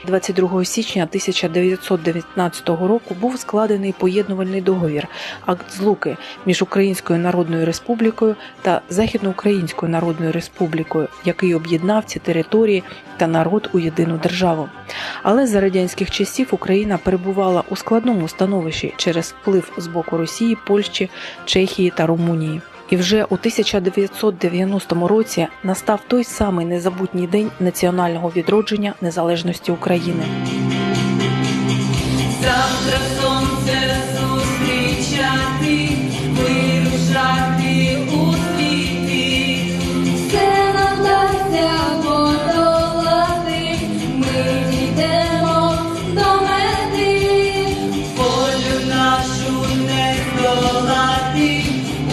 22 січня 1919 року був складений поєднувальний договір, акт злуки між Українською Народною Республікою та Західноукраїнською Народною Республікою, який об'єднав ці території та народ у єдину державу. Але за радянських часів Україна перебувала у складному становищі через вплив з боку Росії, Польщі, Чехії та Румунії. І вже у 1990 році настав той самий незабутній день національного відродження незалежності України. Завтра сонце зустрічати, вирушати у світи. Все нам вдасться подолати, ми дійдемо до мети. Волю нашу не здолати,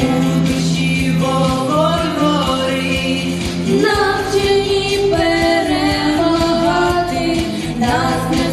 у душі вогонь горить. Навчені перемагати, нас не